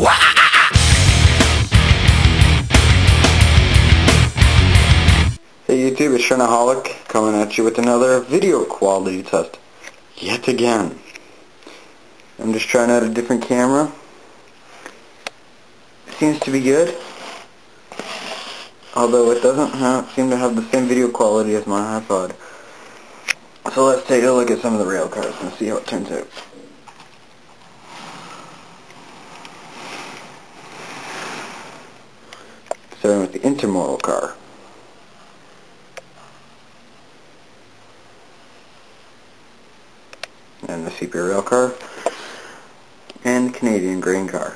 Hey YouTube, it's Shernaholic coming at you with another video quality test. Yet again. I'm just trying out a different camera. It seems to be good. Although it doesn't seem to have the same video quality as my iPod. So let's take a look at some of the rail cars and see how it turns out. Starting with the intermodal car. And the CP rail car. And the Canadian grain car.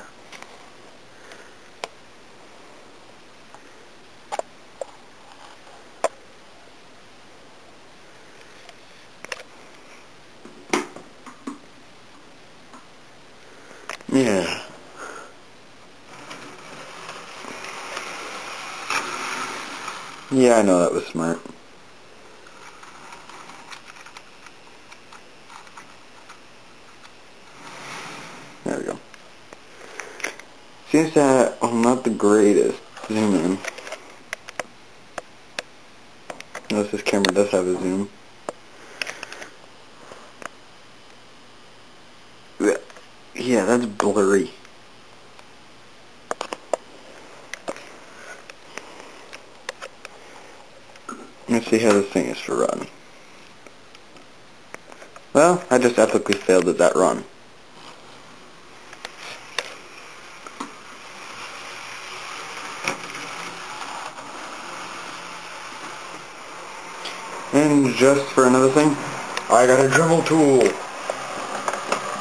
Yeah. Yeah, I know that was smart. There we go. Seems to have, well, not the greatest zoom in. Notice this camera does have a zoom. Yeah, that's blurry. Let's see how this thing is to run. Well, I just epically failed at that run. And just for another thing, I got a Dremel tool,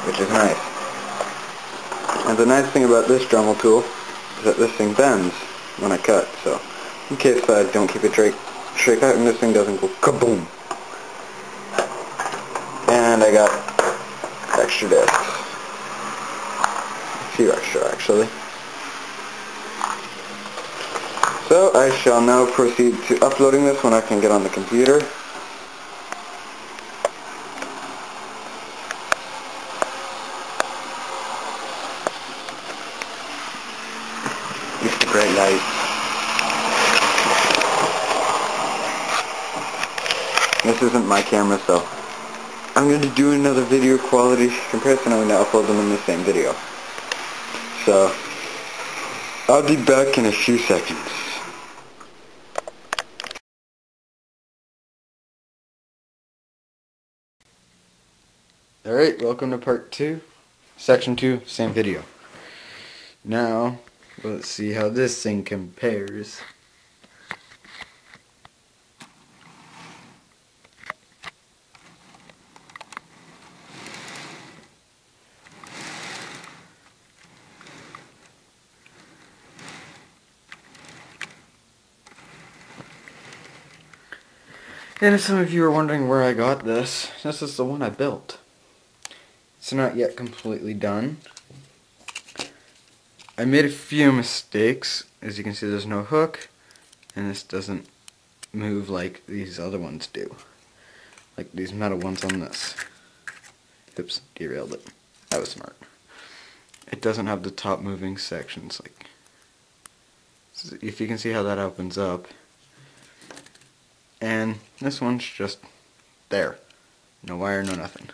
which is nice. And the nice thing about this Dremel tool is that this thing bends when I cut, so in case I don't keep it straight out and this thing doesn't go kaboom. And I got extra discs. A few extra, actually. So I shall now proceed to uploading this when I can get on the computer. Use the bright light. This isn't my camera, so I'm going to do another video quality comparison. I'm going to upload them in the same video. So I'll be back in a few seconds. Alright, welcome to part 2, section 2, same video. Now, let's see how this thing compares. And if some of you are wondering where I got this, this is the one I built. It's not yet completely done. I made a few mistakes. As you can see, there's no hook, and this doesn't move like these other ones do. Like these metal ones on this. Oops, derailed it. That was smart. It doesn't have the top moving sections. Like, if you can see how that opens up. And this one's just there. No wire, no nothing.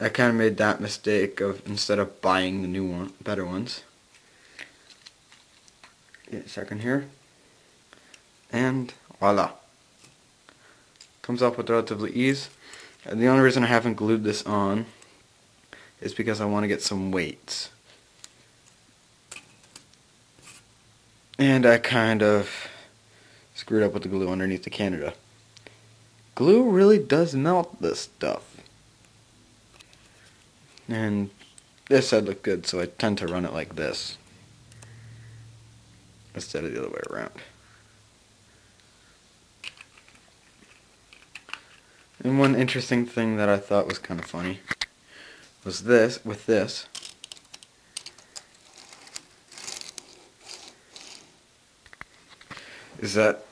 I kind of made that mistake of, instead of buying the new one, better ones. Get a second here. And voila. Comes off with relatively ease. And the only reason I haven't glued this on is because I want to get some weights. And I kind of screwed up with the glue underneath the Canada. Glue really does melt this stuff. And this side looked good, so I tend to run it like this instead of the other way around. And one interesting thing that I thought was kind of funny was this, with this. Is that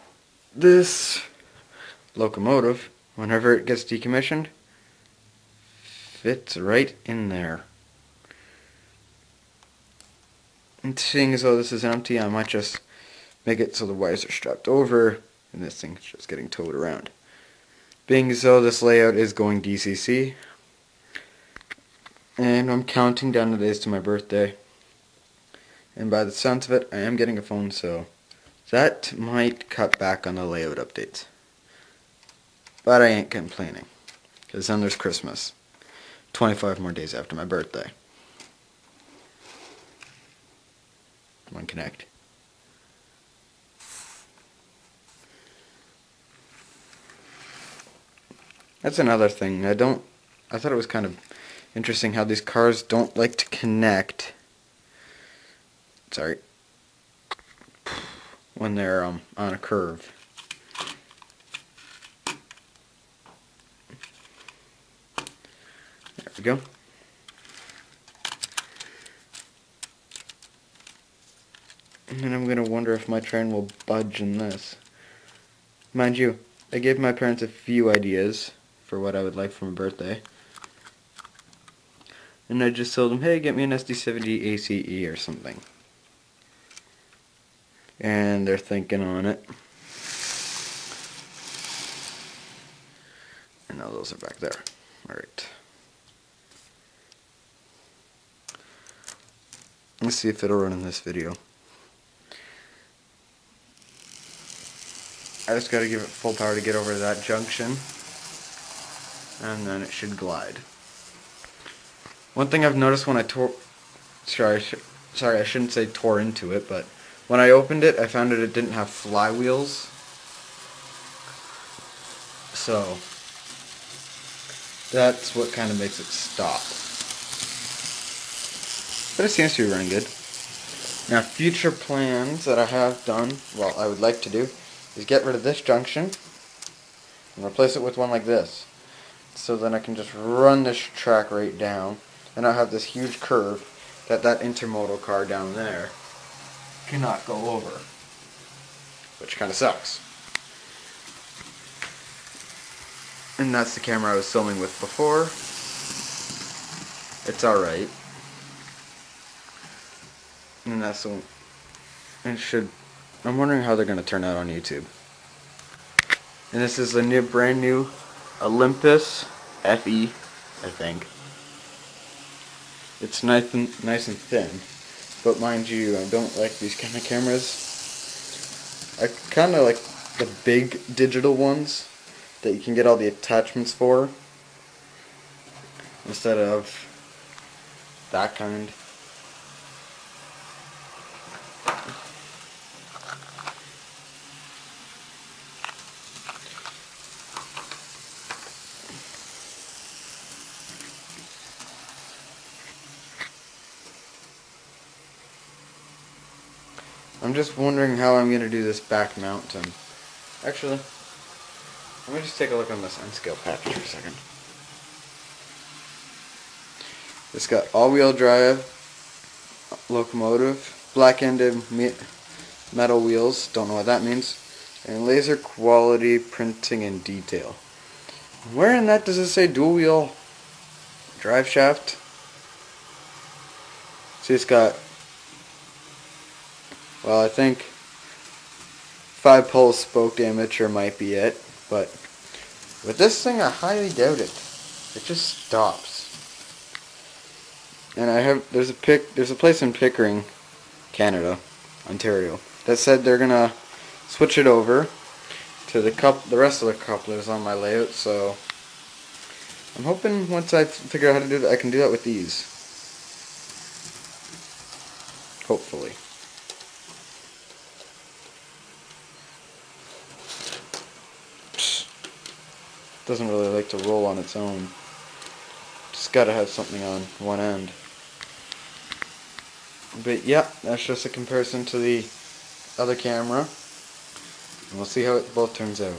this locomotive, whenever it gets decommissioned, fits right in there. And seeing as though this is empty, I might just make it so the wires are strapped over and this thing's just getting towed around. Being as though this layout is going DCC, and I'm counting down the days to my birthday, and by the sounds of it, I am getting a phone, so that might cut back on the layout updates. But I ain't complaining, because then there's Christmas, 25 more days after my birthday. One connect. That's another thing. I thought it was kind of interesting how these cars don't like to connect. Sorry. When they're on a curve. There we go. And then I'm going to wonder if my train will budge in this. Mind you, I gave my parents a few ideas for what I would like for my birthday. And I just told them, hey, get me an SD70 ACE or something. And they're thinking on it. And now those are back there. Alright. Let's see if it'll run in this video. I just gotta give it full power to get over to that junction. And then it should glide. One thing I've noticed when I sorry, I shouldn't say tore into it, but when I opened it, I found that it didn't have flywheels. So that's what kind of makes it stop. But it seems to be running good. Now, future plans that I have done, well, I would like to do, is get rid of this junction and replace it with one like this. So then I can just run this track right down, and I'll have this huge curve that intermodal car down there cannot go over, which kind of sucks. And that's the camera I was filming with before. It's alright. And that's the I'm wondering how they're going to turn out on YouTube. And this is a brand new Olympus FE, I think. It's nice and thin, but mind you, I don't like these kind of cameras. I kind of like the big digital ones that you can get all the attachments for, instead of that kind. I'm just wondering how I'm going to do this back mount. Actually, let me just take a look on this N-scale package for a second. It's got all-wheel drive locomotive, black-ended metal wheels, don't know what that means, and laser quality printing and detail. Where in that does it say dual-wheel drive shaft? See, it's got, well, I think 5-pole spoke diameter might be it, but with this thing I highly doubt it. It just stops. And there's a place in Pickering, Canada, Ontario, that said they're gonna switch it over to the rest of the couplers on my layout, so I'm hoping once I figure out how to do that, I can do that with these. Hopefully. Doesn't really like to roll on its own. Just gotta have something on one end. But yeah, that's just a comparison to the other camera. And we'll see how it both turns out.